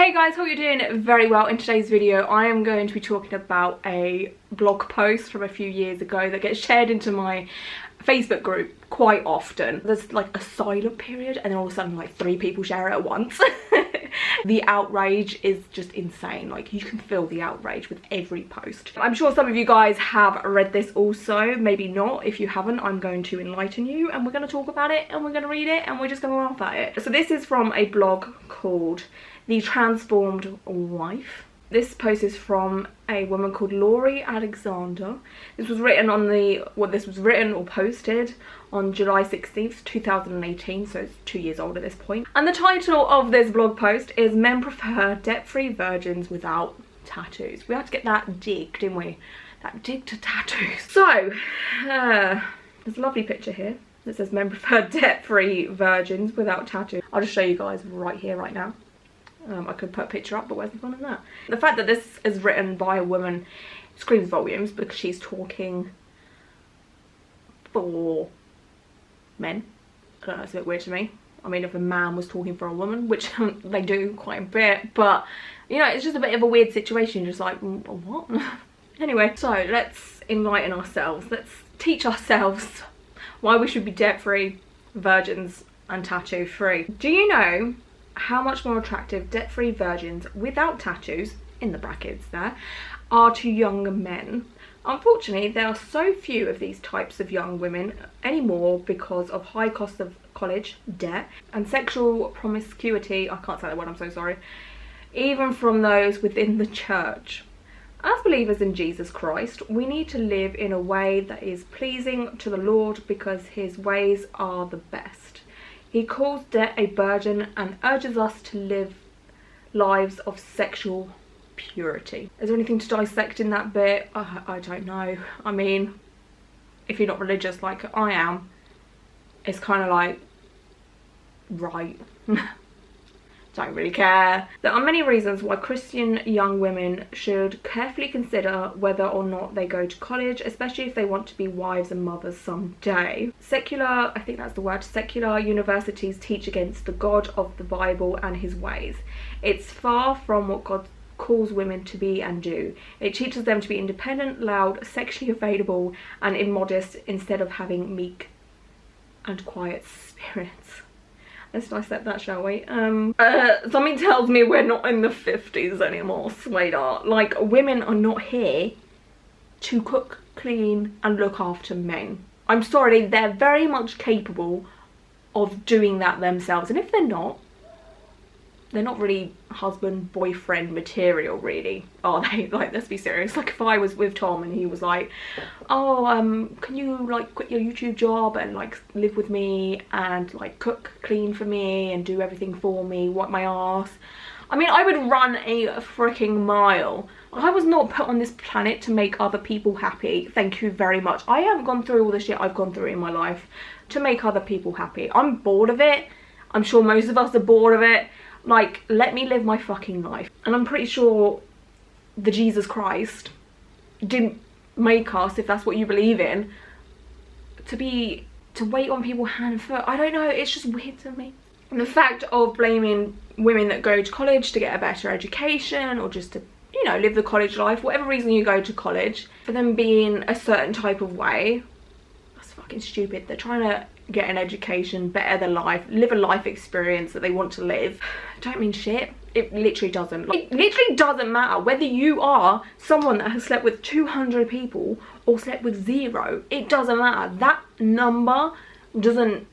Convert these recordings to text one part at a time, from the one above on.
Hey guys, hope you're doing very well. In today's video I am going to be talking about a blog post from a few years ago that gets shared into my Facebook group quite often. There's like a silent period and then all of a sudden like 3 people share it at once. The outrage is just insane. Like, you can feel the outrage with every post. I'm sure some of you guys have read this also, maybe not. If you haven't, I'm going to enlighten you and we're going to talk about it and we're going to read it and we're just going to laugh at it. So this is from a blog called The Transformed Wife. This post is from a woman called Laurie Alexander. This was written on this was written or posted on July 16th, 2018, so it's 2 years old at this point. And the title of this blog post is Men Prefer Debt-Free Virgins Without Tattoos. We had to get that dig, didn't we? That dig to tattoos. So, there's a lovely picture here that says Men Prefer Debt-Free Virgins Without Tattoos. I'll just show you guys right here, right now. I could put a picture up, but where's the fun in that? The fact that this is written by a woman screams volumes because she's talking for men. I don't know, it's a bit weird to me. I mean, if a man was talking for a woman, which they do quite a bit, but you know, it's just a bit of a weird situation. Just like, what? Anyway, so let's enlighten ourselves. Let's teach ourselves why we should be debt-free virgins and tattoo-free. Do you know how much more attractive debt-free virgins without tattoos, in the brackets there, are to young men? Unfortunately, there are so few of these types of young women anymore because of high cost of college debt and sexual promiscuity. I can't say that word, I'm so sorry. Even from those within the church. As believers in Jesus Christ, we need to live in a way that is pleasing to the Lord because his ways are the best. He calls debt a burden and urges us to live lives of sexual purity. Is there anything to dissect in that bit? I don't know. I mean, if you're not religious like I am, it's kind of like, right. Don't really care. There are many reasons why Christian young women should carefully consider whether or not they go to college, especially if they want to be wives and mothers someday. Secular, I think that's the word, secular universities teach against the God of the Bible and his ways. It's far from what God calls women to be and do. It teaches them to be independent, loud, sexually available and immodest instead of having meek and quiet spirits. Let's dissect that, shall we? Something tells me we're not in the 50s anymore, sweetheart. Like, women are not here to cook, clean and look after men. I'm sorry, they're very much capable of doing that themselves. And if they're not really husband, boyfriend material, really, are they? Like, let's be serious. Like, if I was with Tom and he was like, oh, can you like quit your YouTube job and like live with me and like cook, clean for me and do everything for me, wipe my ass? I mean, I would run a freaking mile. I was not put on this planet to make other people happy. Thank you very much. I haven't gone through all the shit I've gone through in my life to make other people happy. I'm bored of it. I'm sure most of us are bored of it. Like, let me live my fucking life. And I'm pretty sure the Jesus Christ didn't make us, if that's what you believe in, to wait on people hand and foot. I don't know, it's just weird to me. And the fact of blaming women that go to college to get a better education or just to, you know, live the college life, whatever reason you go to college, for them being a certain type of way, that's fucking stupid. They're trying to get an education, better their life, live a life experience that they want to live. Don't mean shit. It literally doesn't. Like, it literally doesn't matter whether you are someone that has slept with 200 people or slept with 0. It doesn't matter. That number doesn't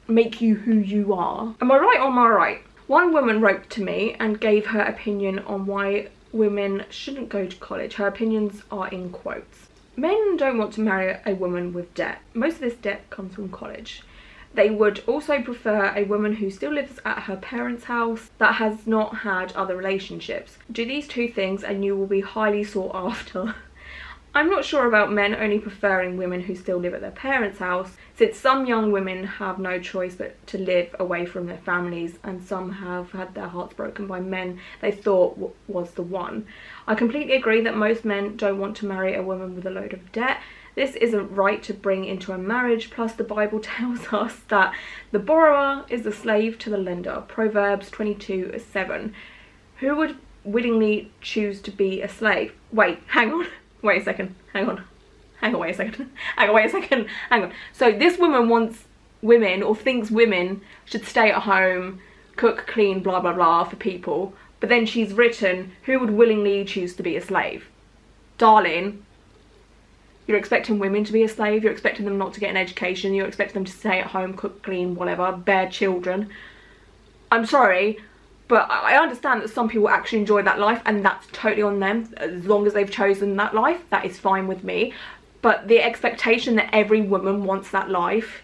make you who you are. Am I right or am I right? One woman wrote to me and gave her opinion on why women shouldn't go to college. Her opinions are in quotes. Men don't want to marry a woman with debt. Most of this debt comes from college. They would also prefer a woman who still lives at her parents' house that has not had other relationships. Do these 2 things and you will be highly sought after. I'm not sure about men only preferring women who still live at their parents' house, since some young women have no choice but to live away from their families and some have had their hearts broken by men they thought was the one. I completely agree that most men don't want to marry a woman with a load of debt. This isn't right to bring into a marriage, plus the Bible tells us that the borrower is the slave to the lender. Proverbs 22:7. Who would willingly choose to be a slave? Wait, hang on. Wait a second. Hang on. Wait a second. So this woman wants women, or thinks women should stay at home, cook, clean, blah, blah, blah for people. But then she's written, who would willingly choose to be a slave? Darling, you're expecting women to be a slave. You're expecting them not to get an education. You're expecting them to stay at home, cook, clean, whatever, bear children. I'm sorry, but I understand that some people actually enjoy that life, and that's totally on them. As long as they've chosen that life, that is fine with me. But the expectation that every woman wants that life,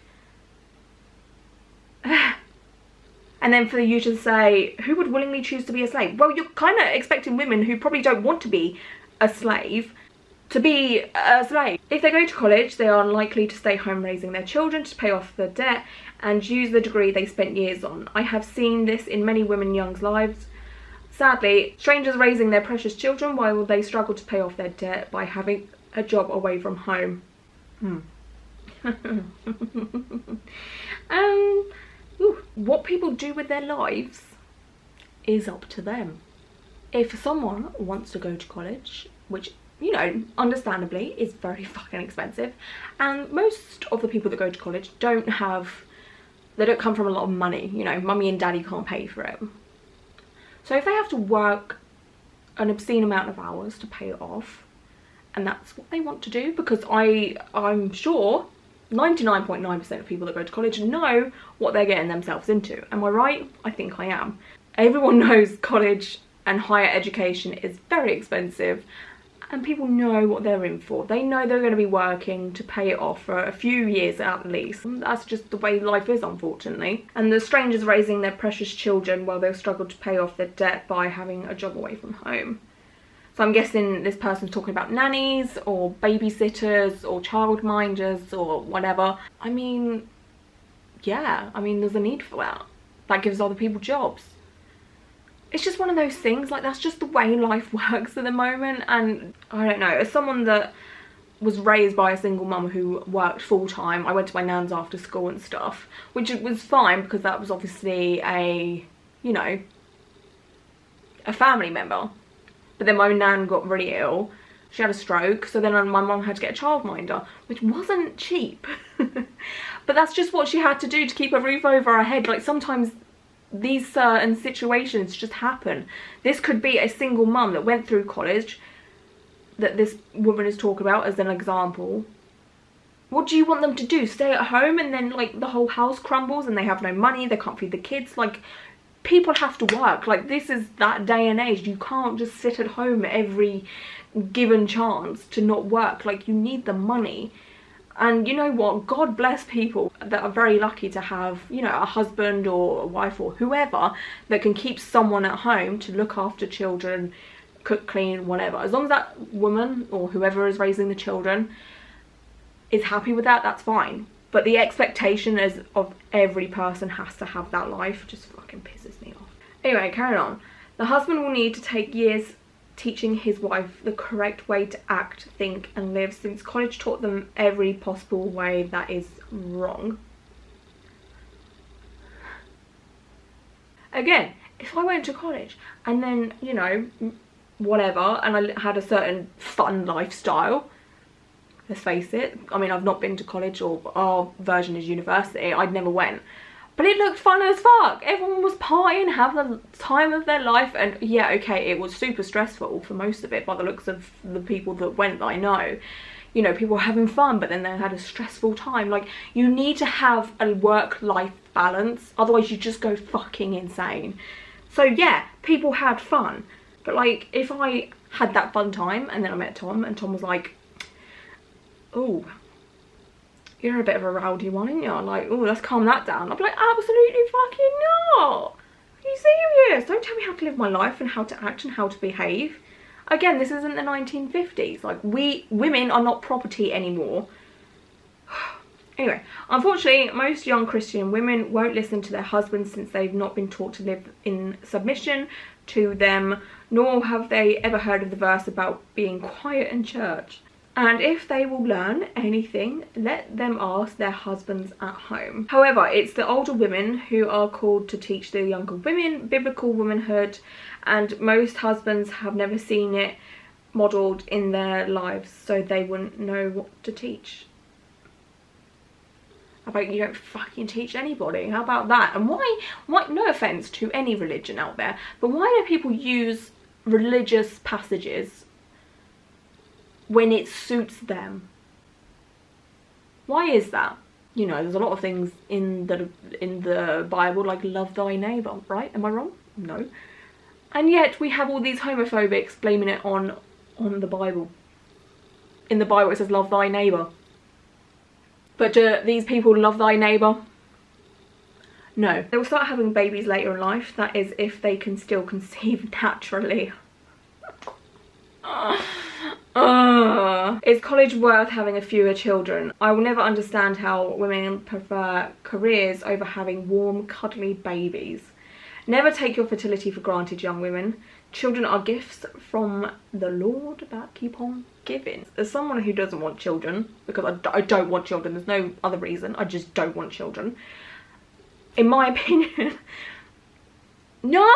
and then for you to say, who would willingly choose to be a slave? Well, you're kind of expecting women who probably don't want to be a slave to be a slave. If they go to college, they are unlikely to stay home raising their children to pay off their debt and use the degree they spent years on. I have seen this in many women young's lives. Sadly, strangers raising their precious children while they struggle to pay off their debt by having a job away from home. What people do with their lives is up to them. If someone wants to go to college, which, you know, understandably is very fucking expensive, and most of the people that go to college don't come from a lot of money, you know, mummy and daddy can't pay for it. So if they have to work an obscene amount of hours to pay it off, and that's what they want to do, because I'm sure 99.9% of people that go to college know what they're getting themselves into. Am I right? I think I am. Everyone knows college and higher education is very expensive, and people know what they're in for. They know they're going to be working to pay it off for a few years at least. That's just the way life is, unfortunately. And the strangers raising their precious children while they'll struggle to pay off their debt by having a job away from home. So I'm guessing this person's talking about nannies or babysitters or childminders or whatever. I mean, yeah, I mean, there's a need for that. That gives other people jobs. It's just one of those things, like, that's just the way life works at the moment. And I don't know, as someone that was raised by a single mum who worked full-time, I went to my nan's after school and stuff, which was fine because that was obviously a, you know, a family member. But then my nan got really ill, she had a stroke, so then my mum had to get a childminder, which wasn't cheap. But that's just what she had to do to keep a roof over her head. Like, sometimes these certain situations just happen. This could be a single mum that went through college, that this woman is talking about as an example. What do you want them to do? Stay at home and then, like, the whole house crumbles and they have no money, they can't feed the kids? Like, people have to work. Like, this is that day and age. You can't just sit at home every given chance to not work. Like, you need the money. And you know what? God bless people that are very lucky to have, you know, a husband or a wife or whoever that can keep someone at home to look after children, cook, clean, whatever. As long as that woman or whoever is raising the children is happy with that, that's fine. But the expectation is of every person has to have that life just fucking pisses me off. Anyway, carrying on. The husband will need to take years teaching his wife the correct way to act, think and live, since college taught them every possible way that is wrong. Again, if I went to college and then, you know, whatever, and I had a certain fun lifestyle, let's face it, I mean, I've not been to college, or our version is university, I'd never went. But it looked fun as fuck. Everyone was partying, having the time of their life, and yeah, okay, it was super stressful for most of it by the looks of the people that went that I know. You know, people were having fun, but then they had a stressful time. Like, you need to have a work-life balance, otherwise you just go fucking insane. So yeah, people had fun. But like, if I had that fun time, and then I met Tom, and Tom was like, oh, you're a bit of a rowdy one, aren't you? Like, oh, let's calm that down. I'd be like, absolutely fucking not. Are you serious? Don't tell me how to live my life and how to act and how to behave. Again, this isn't the 1950s. Like, women are not property anymore. Anyway, unfortunately, most young Christian women won't listen to their husbands since they've not been taught to live in submission to them, nor have they ever heard of the verse about being quiet in church. And if they will learn anything, let them ask their husbands at home. However, it's the older women who are called to teach the younger women biblical womanhood, and most husbands have never seen it modelled in their lives, so they wouldn't know what to teach. How about you don't fucking teach anybody? How about that? And why, no offence to any religion out there, but why do people use religious passages when it suits them? Why is that? You know, there's a lot of things in the Bible, like love thy neighbour, right? Am I wrong? No. And yet we have all these homophobics blaming it on the Bible. In the Bible it says love thy neighbour. But do these people love thy neighbour? No. They will start having babies later in life, that is if they can still conceive naturally. Is college worth having a fewer children? I will never understand how women prefer careers over having warm, cuddly babies. Never take your fertility for granted, young women. Children are gifts from the Lord that keep on giving. As someone who doesn't want children, because I don't want children, there's no other reason, I just don't want children. In my opinion, no!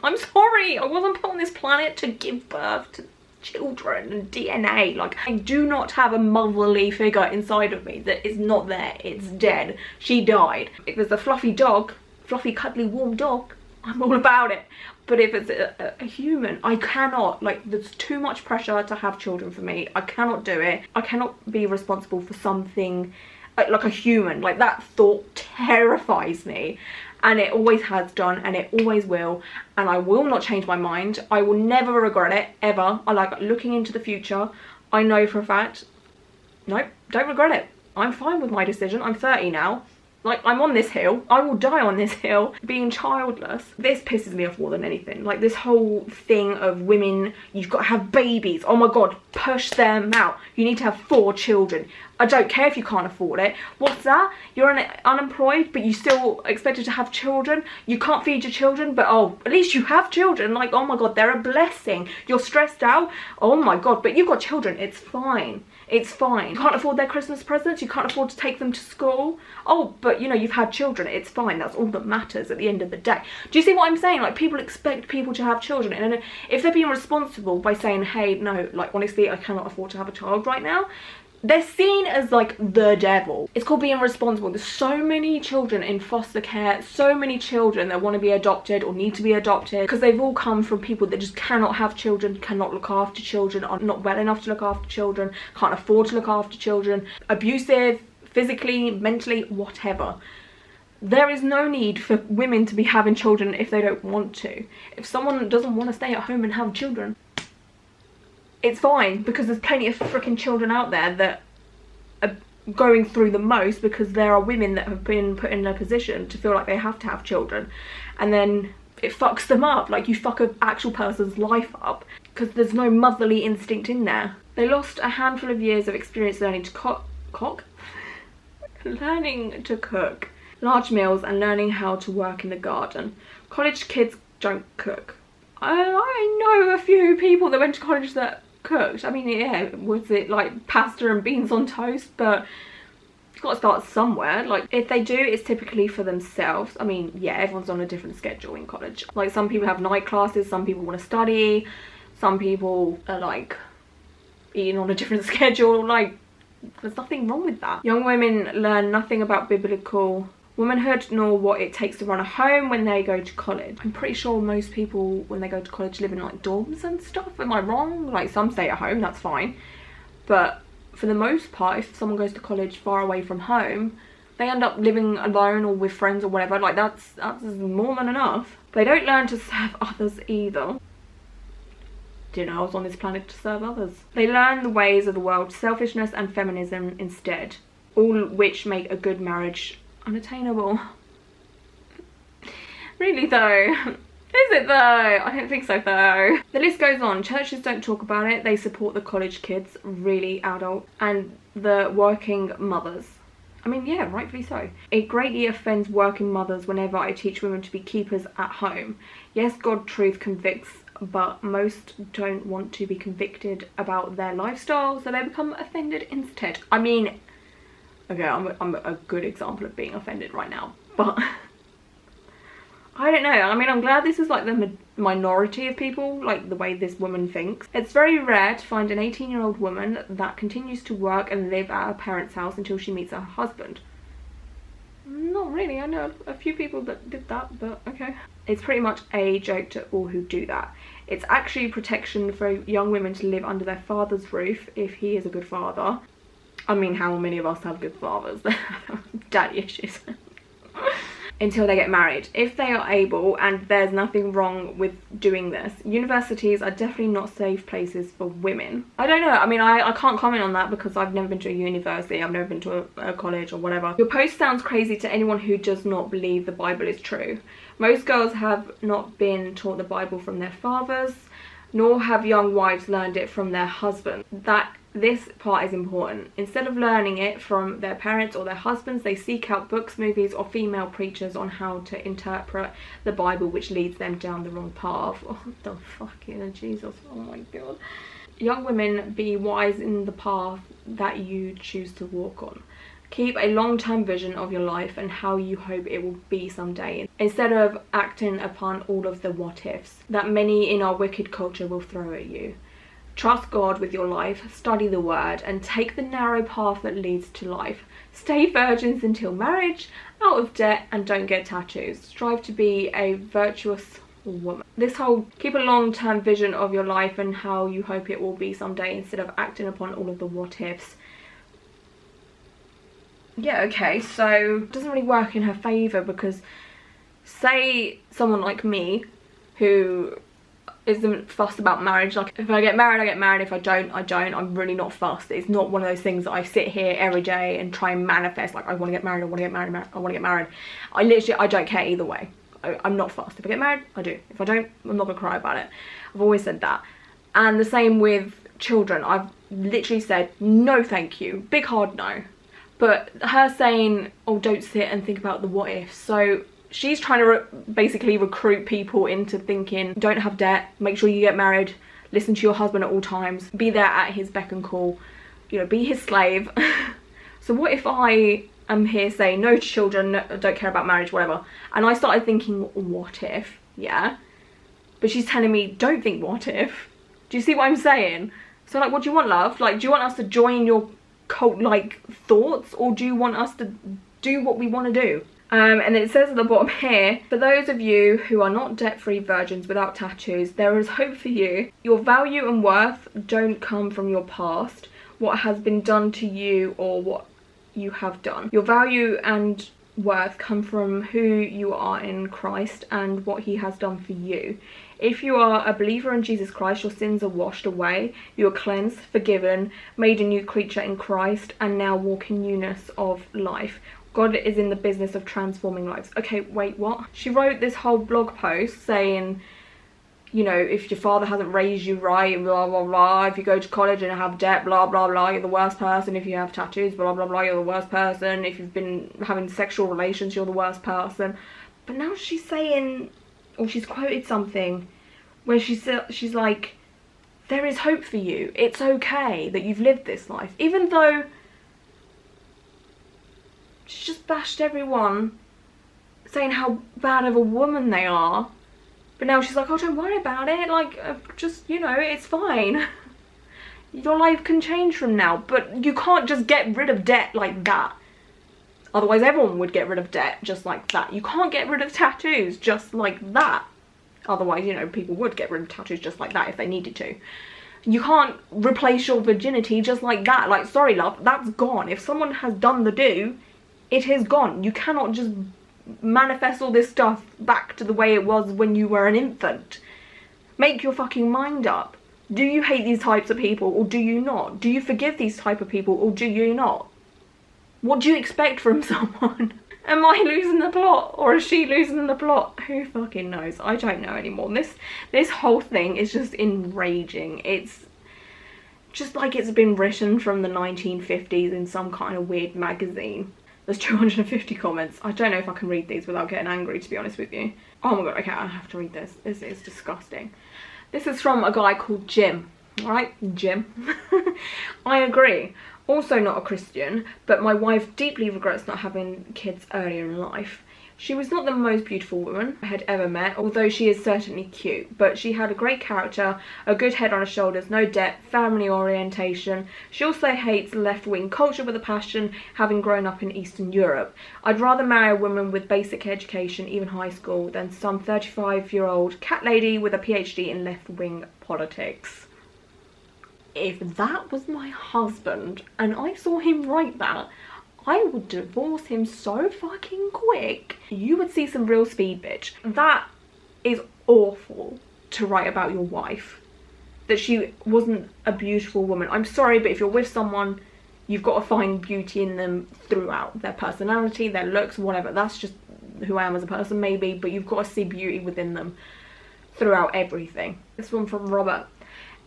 I'm sorry, I wasn't put on this planet to give birth to children and DNA. Like, I do not have a motherly figure inside of me that is not there. It's dead. She died. If it's a fluffy dog, fluffy, cuddly, warm dog, I'm all about it. But if it's a human, I cannot, like, there's too much pressure to have children for me. I cannot do it. I cannot be responsible for something like a human. Like, that thought terrifies me. And it always has done, and it always will, and I will not change my mind. I will never regret it, ever. I like looking into the future. I know for a fact, nope, don't regret it. I'm fine with my decision. I'm 30 now. Like, I'm on this hill. I will die on this hill. Being childless, this pisses me off more than anything. Like, this whole thing of women, you've got to have babies. Oh my God, push them out. You need to have 4 children. I don't care if you can't afford it. What's that? You're unemployed, but you still expected to have children. You can't feed your children, but oh, at least you have children. Like, oh my God, they're a blessing. You're stressed out. Oh my God, but you've got children. It's fine. It's fine. You can't afford their Christmas presents. You can't afford to take them to school. Oh, but you know, you've had children. It's fine. That's all that matters at the end of the day. Do you see what I'm saying? Like, people expect people to have children. And if they're being responsible by saying, hey, no, like, honestly, I cannot afford to have a child right now, they're seen as like the devil. It's called being responsible. There's so many children in foster care, so many children that want to be adopted or need to be adopted because they've all come from people that just cannot have children, cannot look after children, are not well enough to look after children, can't afford to look after children, abusive, physically, mentally, whatever. There is no need for women to be having children if they don't want to. If someone doesn't want to stay at home and have children, it's fine, because there's plenty of freaking children out there that are going through the most because there are women that have been put in a position to feel like they have to have children, and then it fucks them up. Like, you fuck an actual person's life up because there's no motherly instinct in there. They lost a handful of years of experience learning to learning to cook large meals and learning how to work in the garden. College kids don't cook. I know a few people that went to college that cooked. I mean, yeah, was it like pasta and beans on toast? But you've got to start somewhere. Like, if they do, it's typically for themselves. I mean, yeah, everyone's on a different schedule in college. Like, some people have night classes, some people want to study, some people are like eating on a different schedule. Like, there's nothing wrong with that. Young women learn nothing about biblical womanhood nor what it takes to run a home when they go to college. I'm pretty sure most people when they go to college live in like dorms and stuff. Am I wrong? Like, some stay at home, that's fine, but for the most part, if someone goes to college far away from home, they end up living alone or with friends or whatever. Like, that's more than enough. They don't learn to serve others either. Didn't know I was on this planet to serve others. They learn the ways of the world, selfishness and feminism instead, all which make a good marriage unattainable. Really though? Is it though? I don't think so though. The list goes on. Churches don't talk about it. They support the college kids, really adult, and the working mothers. I mean, yeah, rightfully so. It greatly offends working mothers whenever I teach women to be keepers at home. Yes, God truth convicts but most don't want to be convicted about their lifestyle, so they become offended instead. I mean, okay, I'm a good example of being offended right now, but I don't know. I mean, I'm glad this is like the minority of people, like the way this woman thinks. It's very rare to find an 18-year-old woman that continues to work and live at her parents' house until she meets her husband. Not really. I know a few people that did that, but okay. It's pretty much a joke to all who do that. It's actually protection for young women to live under their father's roof if he is a good father. I mean, how many of us have good fathers? Daddy issues. Until they get married, if they are able, and there's nothing wrong with doing this. Universities are definitely not safe places for women. I don't know, I mean, I can't comment on that because I've never been to a university, I've never been to a college or whatever. Your post sounds crazy to anyone who does not believe the Bible is true. Most girls have not been taught the Bible from their fathers, nor have young wives learned it from their husbands. This part is important. Instead of learning it from their parents or their husbands, they seek out books, movies or female preachers on how to interpret the Bible, which leads them down the wrong path. Oh, the fucking Jesus, oh my god. Young women, be wise in the path that you choose to walk on. Keep a long-term vision of your life and how you hope it will be someday, instead of acting upon all of the what-ifs that many in our wicked culture will throw at you. Trust God with your life, study the word, and take the narrow path that leads to life. Stay virgins until marriage, out of debt, and don't get tattoos. Strive to be a virtuous woman. This whole keep a long-term vision of your life and how you hope it will be someday, instead of acting upon all of the what-ifs. Yeah, okay, so it doesn't really work in her favour, because say someone like me who isn't fussed about marriage, like if I get married I get married, if I don't I don't, I'm really not fussed. It's not one of those things that I sit here every day and try and manifest like I want to get married, I want to get married, I want to get married. I don't care either way. I'm not fussed. If I get married I do, if I don't I'm not gonna cry about it. I've always said that. And the same with children. I've literally said no thank you, big hard no. But her saying, oh, don't sit and think about the what ifs, so she's trying to basically recruit people into thinking, don't have debt, make sure you get married, listen to your husband at all times, be there at his beck and call, you know, be his slave. So what if I am here saying no children, no, don't care about marriage, whatever, and I started thinking what if, yeah, but she's telling me don't think what if. Do you see what I'm saying? So like, what do you want, love? Like, do you want us to join your cult-like thoughts, or do you want us to do what we want to do? And then it says at the bottom here, for those of you who are not debt-free virgins without tattoos, there is hope for you. Your value and worth don't come from your past, what has been done to you or what you have done. Your value and worth come from who you are in Christ and what he has done for you. If you are a believer in Jesus Christ, your sins are washed away, you are cleansed, forgiven, made a new creature in Christ, and now walk in newness of life. God is in the business of transforming lives. Okay, wait, what? She wrote this whole blog post saying, you know, if your father hasn't raised you right, blah, blah, blah. If you go to college and have debt, blah, blah, blah, you're the worst person. If you have tattoos, blah, blah, blah, you're the worst person. If you've been having sexual relations, you're the worst person. But now she's saying, or she's quoted something where she's like, there is hope for you. It's okay that you've lived this life. Even though she just bashed everyone, saying how bad of a woman they are. But now she's like, oh, don't worry about it. Like, just, you know, it's fine. Your life can change from now. But you can't just get rid of debt like that. Otherwise, everyone would get rid of debt just like that. You can't get rid of tattoos just like that. Otherwise, you know, people would get rid of tattoos just like that if they needed to. You can't replace your virginity just like that. Like, sorry, love, that's gone. If someone has done the do, it is gone. You cannot just manifest all this stuff back to the way it was when you were an infant. Make your fucking mind up. Do you hate these types of people or do you not? Do you forgive these type of people or do you not? What do you expect from someone? Am I losing the plot or is she losing the plot? Who fucking knows? I don't know anymore. This whole thing is just enraging. It's just like it's been written from the 1950s in some kind of weird magazine. There's 250 comments. I don't know if I can read these without getting angry, to be honest with you. Oh my god, okay, I have to read this. This is disgusting. This is from a guy called Jim. Alright, Jim. I agree. Also not a Christian, but my wife deeply regrets not having kids earlier in life. She was not the most beautiful woman I had ever met, although she is certainly cute, but she had a great character, a good head on her shoulders, no depth, family orientation. She also hates left-wing culture with a passion, having grown up in Eastern Europe. I'd rather marry a woman with basic education, even high school, than some 35-year-old cat lady with a PhD in left-wing politics. If that was my husband and I saw him write that, I would divorce him so fucking quick. You would see some real speed, bitch. That is awful to write about your wife. That she wasn't a beautiful woman. I'm sorry, but if you're with someone, you've got to find beauty in them throughout. Their personality, their looks, whatever. That's just who I am as a person, maybe. But you've got to see beauty within them throughout everything. This one from Robert.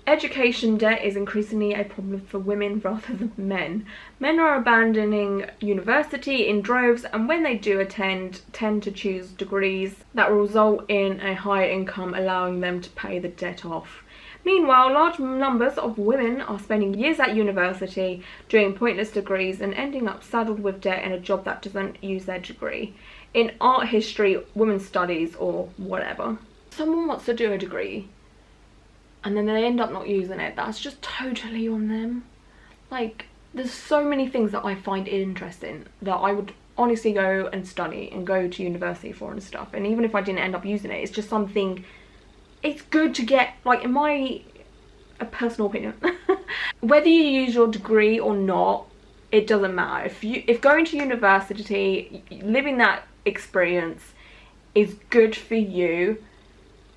Education debt is increasingly a problem for women rather than men. Men are abandoning university in droves, and when they do attend, tend to choose degrees that will result in a higher income, allowing them to pay the debt off. Meanwhile, large numbers of women are spending years at university doing pointless degrees and ending up saddled with debt in a job that doesn't use their degree. In art history, women's studies, or whatever. Someone wants to do a degree and then they end up not using it. That's just totally on them. Like, there's so many things that I find interesting that I would honestly go and study and go to university for and stuff. And even if I didn't end up using it, it's just something, it's good to get, like, in my personal opinion. Whether you use your degree or not, it doesn't matter. If going to university, living that experience is good for you,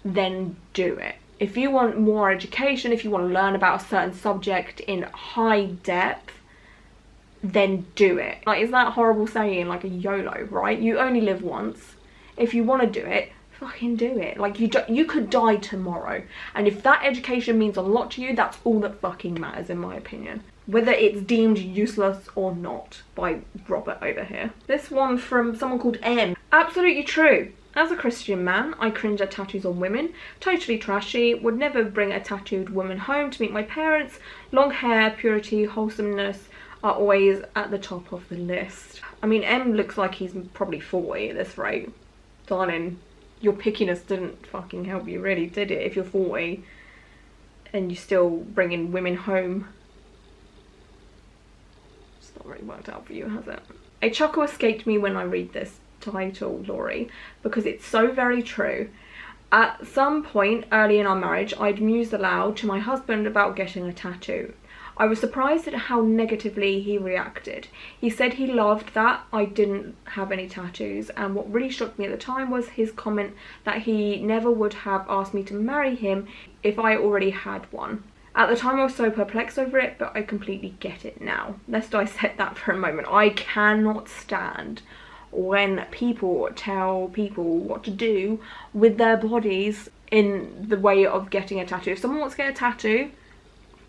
then do it. If you want more education, if you want to learn about a certain subject in high depth, then do it. Like, is that horrible saying, like a YOLO, right? You only live once. If you want to do it, fucking do it. Like, you could die tomorrow. And if that education means a lot to you, that's all that fucking matters, in my opinion. Whether it's deemed useless or not, by Robert over here. This one from someone called M. Absolutely true. As a Christian man, I cringe at tattoos on women. Totally trashy. Would never bring a tattooed woman home to meet my parents. Long hair, purity, wholesomeness are always at the top of the list. I mean, M looks like he's probably 40 at this rate. Darling, your pickiness didn't fucking help you, really, did it? If you're 40 and you're still bringing women home. It's not really worked out for you, has it? A chuckle escaped me when I read this title, Laurie, because it's so very true. At some point early in our marriage, I'd mused aloud to my husband about getting a tattoo. I was surprised at how negatively he reacted. He said he loved that I didn't have any tattoos, and what really shocked me at the time was his comment that he never would have asked me to marry him if I already had one. At the time I was so perplexed over it, but I completely get it now. Let's dissect that for a moment. I cannot stand when people tell people what to do with their bodies in the way of getting a tattoo. If someone wants to get a tattoo,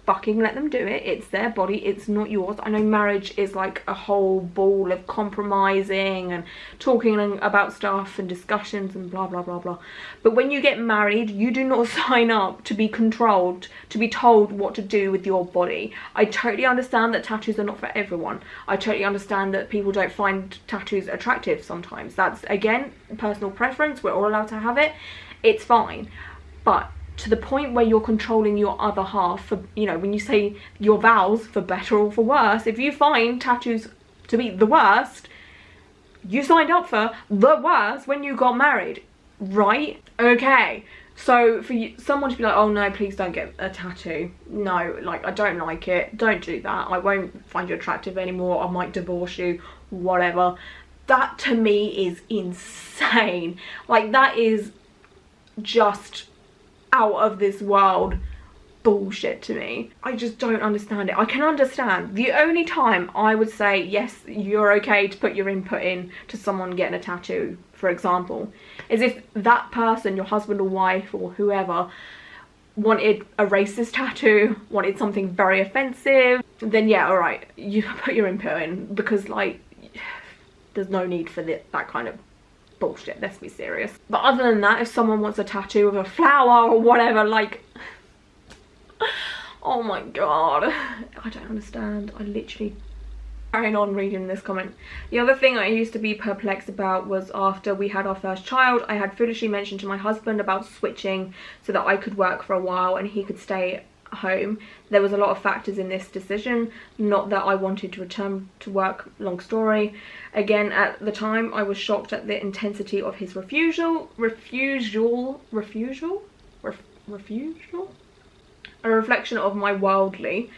fucking let them do it. It's their body, it's not yours. I know marriage is like a whole ball of compromising and talking about stuff and discussions and blah blah blah blah, but when you get married, you do not sign up to be controlled, to be told what to do with your body. I totally understand that tattoos are not for everyone. I totally understand that people don't find tattoos attractive sometimes. That's, again, personal preference. We're all allowed to have it. It's fine. But to the point where you're controlling your other half for, you know, when you say your vows, for better or for worse, if you find tattoos to be the worst, you signed up for the worst when you got married, right? Okay, so for someone to be like, oh no, please don't get a tattoo. No, like, I don't like it. Don't do that. I won't find you attractive anymore. I might divorce you, whatever. That to me is insane. Like, that is just out of this world bullshit to me. I just don't understand it. I can understand. The only time I would say, yes, you're okay to put your input in to someone getting a tattoo, for example, is if that person, your husband or wife or whoever, wanted a racist tattoo, wanted something very offensive, then yeah, alright, you put your input in, because, like, there's no need for that kind of bullshit, let's be serious. But other than that, if someone wants a tattoo of a flower or whatever, like, oh my god, I don't understand. I literally carrying on reading this comment. The other thing I used to be perplexed about was after we had our first child, I had foolishly mentioned to my husband about switching so that I could work for a while and he could stay home. There was a lot of factors in this decision, not that I wanted to return to work, long story. Again, at the time I was shocked at the intensity of his refusal, a reflection of my worldly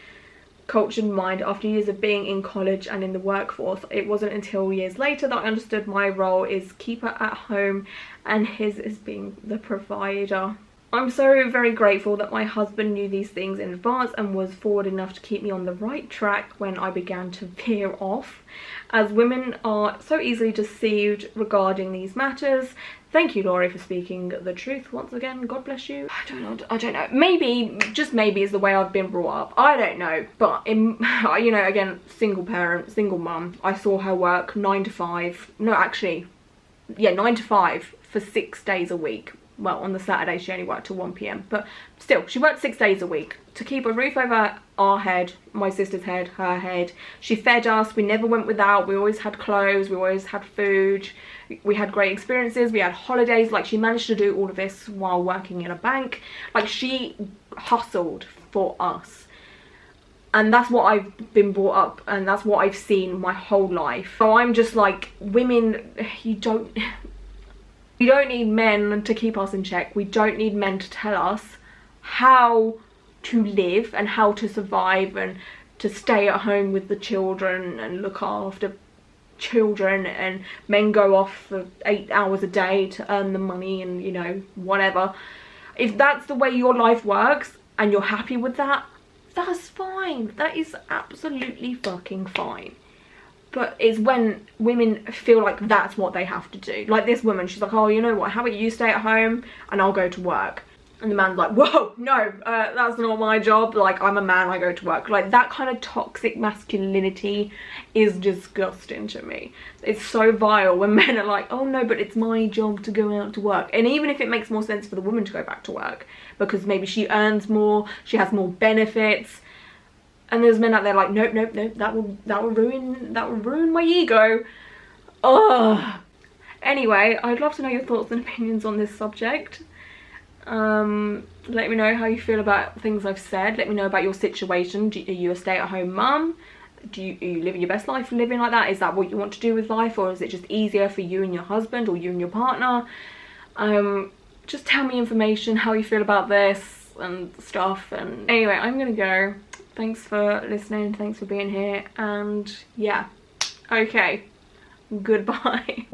cultured mind after years of being in college and in the workforce. It wasn't until years later that I understood my role is keeper at home and his is being the provider. I'm so very grateful that my husband knew these things in advance and was forward enough to keep me on the right track when I began to veer off, as women are so easily deceived regarding these matters. Thank you, Laurie, for speaking the truth once again. God bless you. I don't know. Maybe, just maybe, is the way I've been brought up. I don't know. But, you know, again, single parent, single mum. I saw her work 9 to 5. No, actually, yeah, 9 to 5 for 6 days a week. Well, on the Saturday she only worked till 1 PM, but still, she worked 6 days a week to keep a roof over our head, my sister's head, her head. She fed us, we never went without, we always had clothes, we always had food, we had great experiences, we had holidays. Like, she managed to do all of this while working in a bank. Like, she hustled for us. And that's what I've been brought up, and that's what I've seen my whole life. So I'm just like, women, you don't need men to keep us in check. We don't need men to tell us how to live and how to survive and to stay at home with the children and look after children, and men go off for 8 hours a day to earn the money and, you know, whatever. If that's the way your life works and you're happy with that, that's fine. That is absolutely fucking fine. But it's when women feel like that's what they have to do. Like this woman, she's like, oh, you know what, how about you stay at home and I'll go to work. And the man's like, whoa, no, that's not my job. Like, I'm a man, I go to work. Like, that kind of toxic masculinity is disgusting to me. It's so vile when men are like, oh no, but it's my job to go out to work. And even if it makes more sense for the woman to go back to work, because maybe she earns more, she has more benefits. And there's men out there like, nope, nope, nope, that will ruin my ego. Ugh. Anyway, I'd love to know your thoughts and opinions on this subject. Let me know how you feel about things I've said. Let me know about your situation. Are you a stay-at-home mum? Are you living your best life living like that? Is that what you want to do with life, or is it just easier for you and your husband or you and your partner? Just tell me information, how you feel about this and stuff. And anyway, I'm gonna go. Thanks for listening, thanks for being here, and yeah, okay, goodbye.